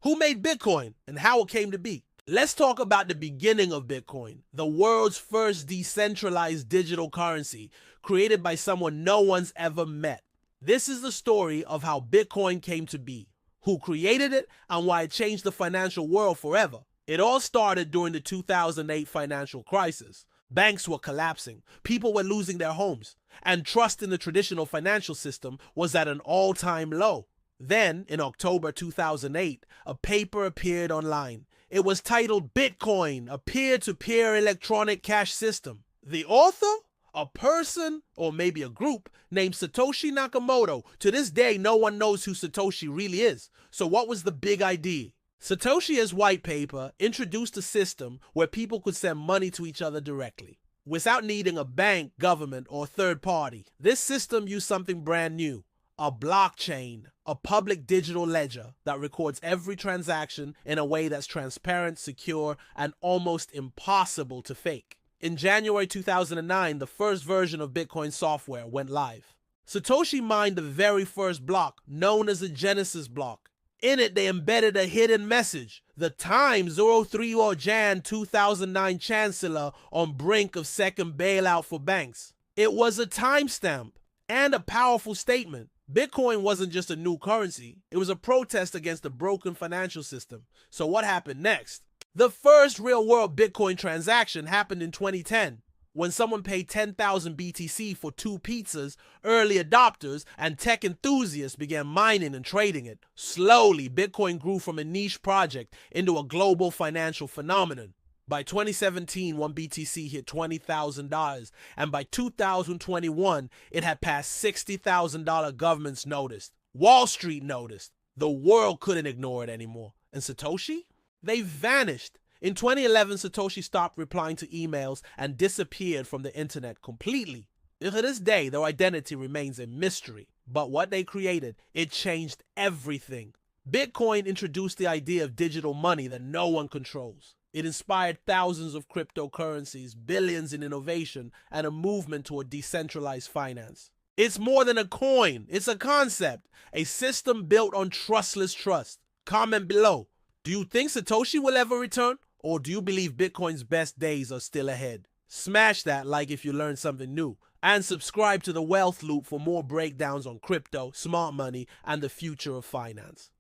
Who made Bitcoin and how it came to be? Let's talk about the beginning of Bitcoin, the world's first decentralized digital currency created by someone no one's ever met. This is the story of how Bitcoin came to be, who created it, and why it changed the financial world forever. It all started during the 2008 financial crisis. Banks were collapsing, people were losing their homes, and trust in the traditional financial system was at an all-time low. Then, in October 2008, a paper appeared online. It was titled Bitcoin, a peer-to-peer electronic cash system. The author? A person, or maybe a group, named Satoshi Nakamoto. To this day, no one knows who Satoshi really is. So what was the big idea? Satoshi's white paper introduced a system where people could send money to each other directly, without needing a bank, government, or third party. This system used something brand new. A blockchain, a public digital ledger that records every transaction in a way that's transparent, secure, and almost impossible to fake. In January 2009, the first version of Bitcoin software went live. Satoshi mined the very first block, known as the Genesis block. In it, they embedded a hidden message. The time 03 or Jan 2009 Chancellor on brink of second bailout for banks. It was a timestamp and a powerful statement. Bitcoin wasn't just a new currency, it was a protest against the broken financial system. So what happened next? The first real-world Bitcoin transaction happened in 2010. When someone paid 10,000 BTC for 2 pizzas, early adopters and tech enthusiasts began mining and trading it. Slowly, Bitcoin grew from a niche project into a global financial phenomenon. By 2017, 1 BTC hit $20,000, and by 2021, it had passed $60,000. Governments noticed. Wall Street noticed. The world couldn't ignore it anymore. And Satoshi? They vanished. In 2011, Satoshi stopped replying to emails and disappeared from the internet completely. To this day, their identity remains a mystery. But what they created, it changed everything. Bitcoin introduced the idea of digital money that no one controls. It inspired thousands of cryptocurrencies, billions in innovation, and a movement toward decentralized finance. It's more than a coin, it's a concept, a system built on trustless trust. Comment below. Do you think Satoshi will ever return? Or do you believe Bitcoin's best days are still ahead? Smash that like if you learned something new. And subscribe to the Wealth Loop for more breakdowns on crypto, smart money, and the future of finance.